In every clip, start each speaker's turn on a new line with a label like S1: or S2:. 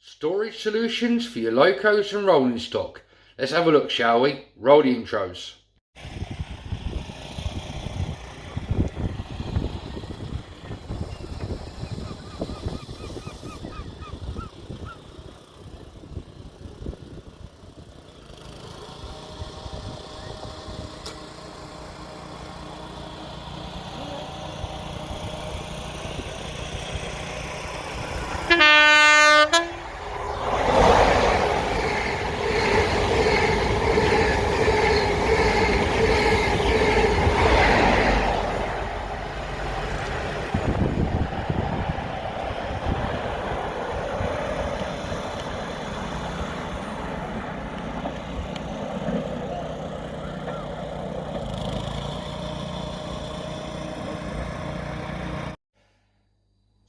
S1: Storage solutions for your locos and rolling stock. Let's have a look, shall we? Roll the intros.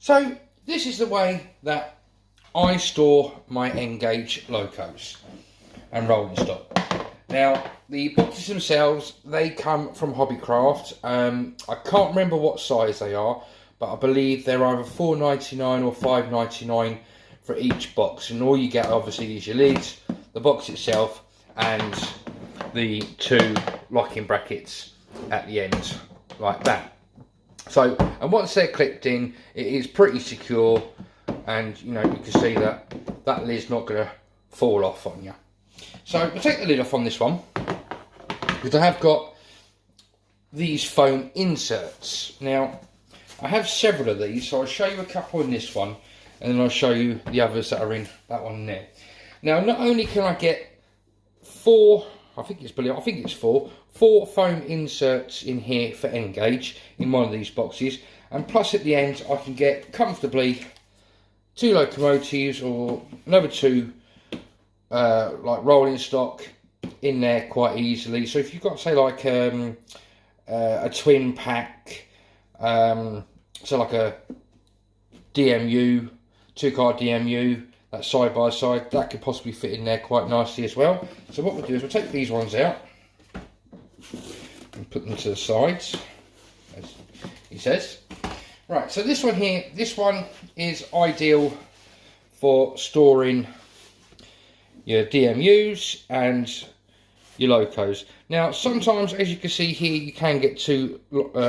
S1: So this is the way that I store my N-gauge locos and rolling stock. Now the boxes themselves, they come from Hobbycraft. I can't remember what size they are, but I believe they're either $4.99 or $5.99 for each box, and all you get obviously is your lids, the box itself, and the two locking brackets at the end, like that. So, and once they're clipped in, it is pretty secure, and you know, you can see that that lid's not going to fall off on you. So we'll take the lid off on this one, because I have got these foam inserts. Now I have several of these, so I'll show you a couple in this one, and then I'll show you the others that are in that one there. Now not only can I get four foam inserts in here for N-gauge in one of these boxes, and plus at the end I can get comfortably two locomotives or another two like rolling stock in there quite easily. So if you've got, say, like a twin pack, so like a DMU, two-car DMU, that side by side, that could possibly fit in there quite nicely as well. So what we'll do is we'll take these ones out and put them to the sides, as he says. Right, so this one here, this one is ideal for storing your DMUs and your locos. Now sometimes, as you can see here, you can get two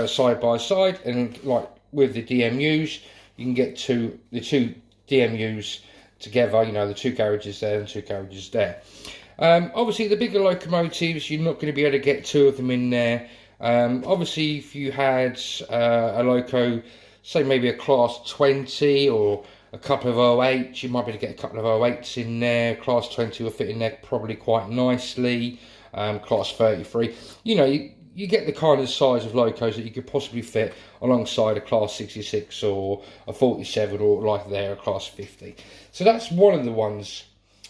S1: side by side, and like with the DMUs, you can get the two DMUs together, you know, the two garages there and two garages there. Obviously the bigger locomotives, you're not going to be able to get two of them in there. Obviously if you had a loco, say maybe a class 20 or a couple of 08s, you might be able to get a couple of 08s in there. Class 20 will fit in there probably quite nicely. Class 33, you know, you get the kind of size of locos that you could possibly fit alongside a class 66 or a 47, or like there, a class 50. So that's one of the ones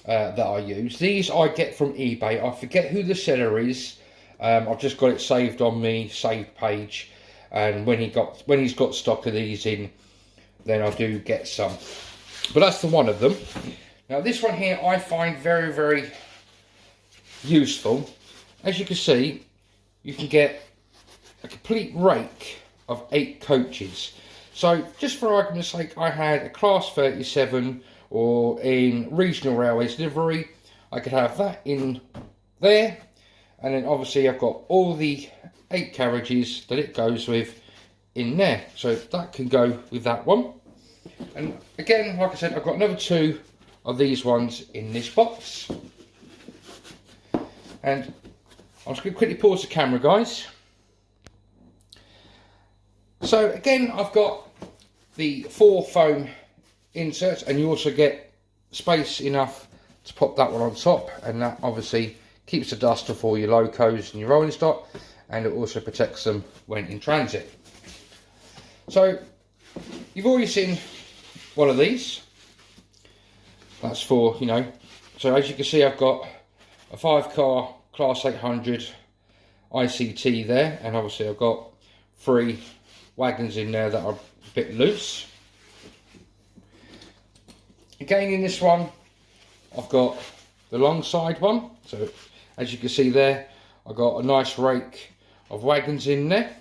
S1: that I use. These I get from eBay. I forget who the seller is. I've just got it saved on my saved page, and when he's got stock of these in, then I do get some. But that's the one of them. Now this one here I find very, very useful. As you can see, you can get a complete rake of 8 coaches. So just for argument's sake, I had a class 37, or in regional railways delivery, I could have that in there, and then obviously I've got all the 8 carriages that it goes with in there, so that can go with that one. And again, like I said, I've got another 2 of these ones in this box. And I'm just going to quickly pause the camera, guys. So again, I've got the 4 foam inserts, and you also get space enough to pop that one on top, and that obviously keeps the dust off all your locos and your rolling stock, and it also protects them when in transit. So you've already seen one of these. That's for, you know, so as you can see, I've got a 5-car class 800 ICT there, and obviously I've got 3 wagons in there that are a bit loose. Again, in this one I've got the long side one, so as you can see there, I've got a nice rake of wagons in there.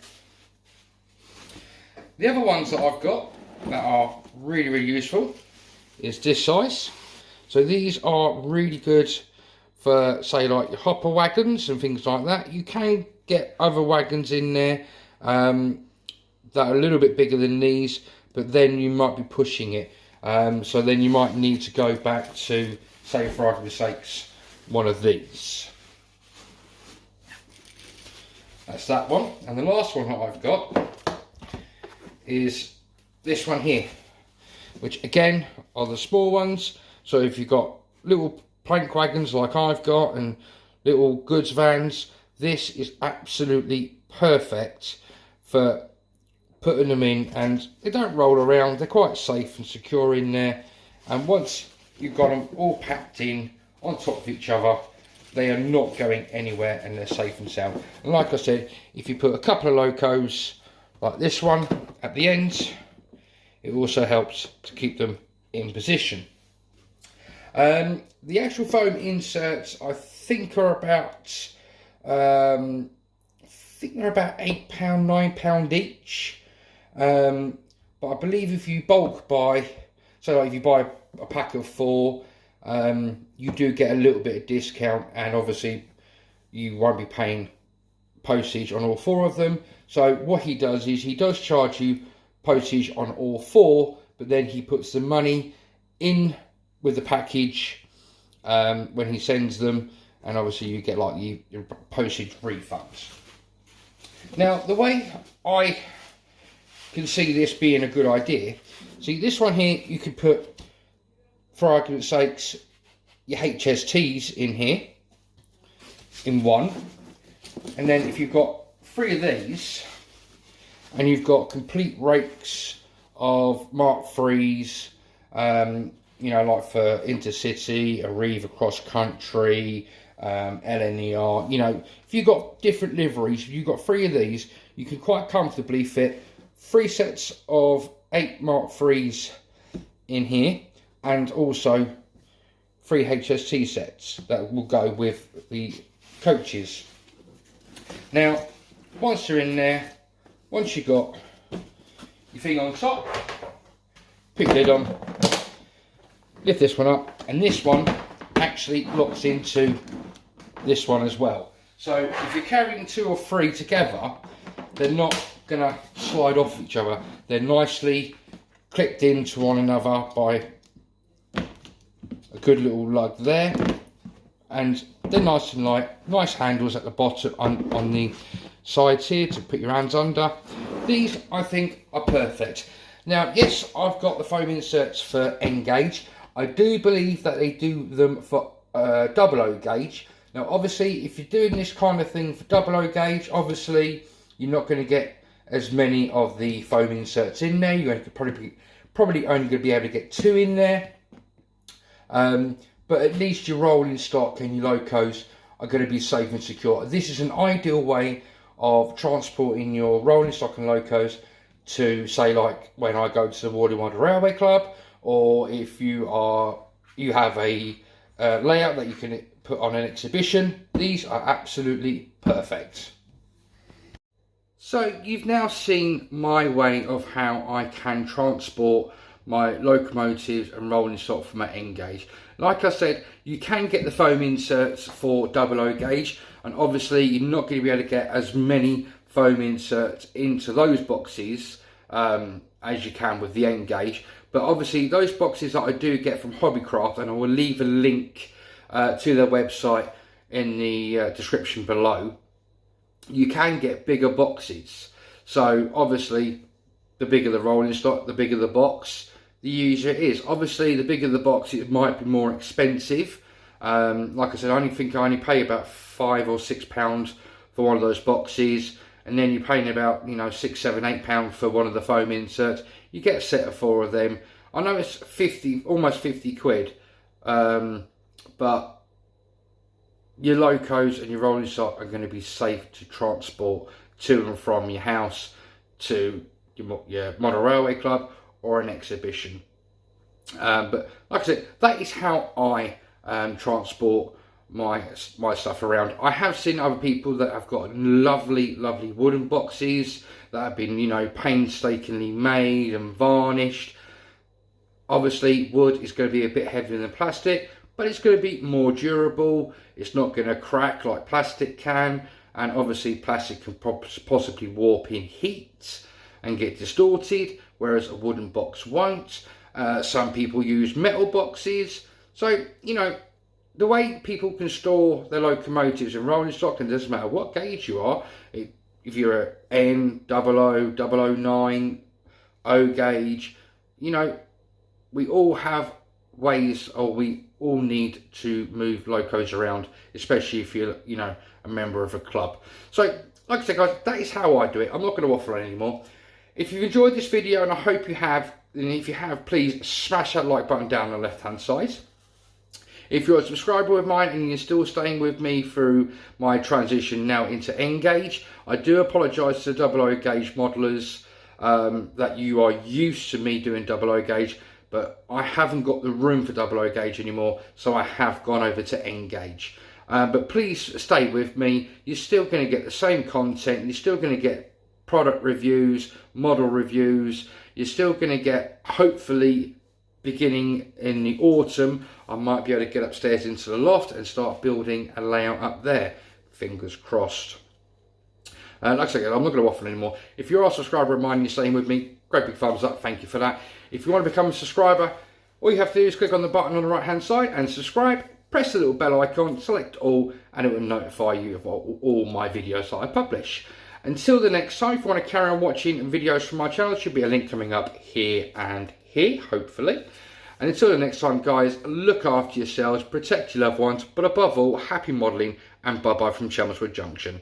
S1: The other ones that I've got that are really, really useful is this size. So these are really good for, say, like your hopper wagons and things like that. You can get other wagons in there that are a little bit bigger than these, but then you might be pushing it. So then you might need to go back to, say, for argument's sakes, one of these. That's that one. And the last one that I've got is this one here, which again are the small ones. So if you've got little plank wagons like I've got and little goods vans, this is absolutely perfect for putting them in, and they don't roll around. They're quite safe and secure in there, and once you've got them all packed in on top of each other, they are not going anywhere and they're safe and sound. And like I said, if you put a couple of locos like this one at the end, it also helps to keep them in position. The actual foam inserts, I think, are about £8, £9 each. But I believe if you bulk buy, so like if you buy a pack of 4, you do get a little bit of discount, and obviously you won't be paying postage on all 4 of them. So what he does is he does charge you postage on all 4, but then he puts the money in with the package when he sends them, and obviously you get like your postage refunds. Now, the way I can see this being a good idea, see this one here, you could put, for argument's sakes, your HSTs in here in one, and then if you've got 3 of these and you've got complete rakes of Mark IIIs, you know, like for intercity, Arriva cross country, LNER, you know, if you've got different liveries, if you've got 3 of these, you can quite comfortably fit 3 sets of 8 Mark IIIs in here, and also 3 HST sets that will go with the coaches. Now, once you're in there, once you've got your thing on top, put your lid on, lift this one up, and this one actually locks into this one as well. So if you're carrying 2 or 3 together, they're not going to slide off each other. They're nicely clipped into one another by a good little lug there, and they're nice and light. Nice handles at the bottom on the sides here to put your hands under. These, I think, are perfect. Now, yes, I've got the foam inserts for N gauge. I do believe that they do them for 00 gauge. Now, obviously, if you're doing this kind of thing for 00 gauge, obviously you're not going to get as many of the foam inserts in there. You're probably only going to be able to get 2 in there. But at least your rolling stock and your locos are going to be safe and secure. This is an ideal way of transporting your rolling stock and locos to, say, like when I go to the Wardle Railway Club, or if you have a layout that you can put on an exhibition. These are absolutely perfect. So you've now seen my way of how I can transport my locomotives and rolling stock from my N gauge. Like I said, you can get the foam inserts for 00 gauge, and obviously you're not going to be able to get as many foam inserts into those boxes as you can with the N gauge. But obviously those boxes that I do get from Hobbycraft, and I will leave a link to their website in the description below, you can get bigger boxes. So obviously the bigger the rolling stock, the bigger the box, the easier it is. Obviously the bigger the box, it might be more expensive. Like I said, I think I only pay about £5 or £6 for one of those boxes, and then you're paying about, you know, £6, £7, £8 for one of the foam inserts. You get a set of 4 of them. I know it's almost 50 quid, but your locos and your rolling stock are going to be safe to transport to and from your house to your model railway club or an exhibition. But like I said, that is how I transport my stuff around. I have seen other people that have got lovely wooden boxes that have been, you know, painstakingly made and varnished. Obviously wood is going to be a bit heavier than plastic, but it's going to be more durable. It's not going to crack like plastic can, and obviously plastic can possibly warp in heat and get distorted, whereas a wooden box won't. Some people use metal boxes. So, you know, the way people can store their locomotives and rolling stock, and it doesn't matter what gauge you are, if you're a N, 00, 009, O gauge, you know, we all have ways, or we all need to move locos around, especially if you're, you know, a member of a club. So, like I said, guys, that is how I do it. I'm not going to waffle on anymore. If you've enjoyed this video, and I hope you have, and if you have, please smash that like button down on the left hand side. If you're a subscriber of mine and you're still staying with me through my transition now into N gauge, I do apologise to the 00 gauge modelers that you are used to me doing 00 gauge, but I haven't got the room for 00 gauge anymore, so I have gone over to N gauge. But please stay with me. You're still going to get the same content. You're still going to get product reviews, model reviews. You're still going to get, hopefully, beginning in the autumn, I might be able to get upstairs into the loft and start building a layout up there. Fingers crossed. Like I said, I'm not going to waffle anymore. If you're a subscriber of mine and you're staying with me, great big thumbs up. Thank you for that. If you want to become a subscriber, all you have to do is click on the button on the right hand side and subscribe. Press the little bell icon, select all, and it will notify you of all my videos that I publish. Until the next time, if you want to carry on watching videos from my channel, there should be a link coming up here and here, hopefully. And until the next time, guys, look after yourselves, protect your loved ones, but above all, happy modelling, and bye-bye from Chelmswood Junction.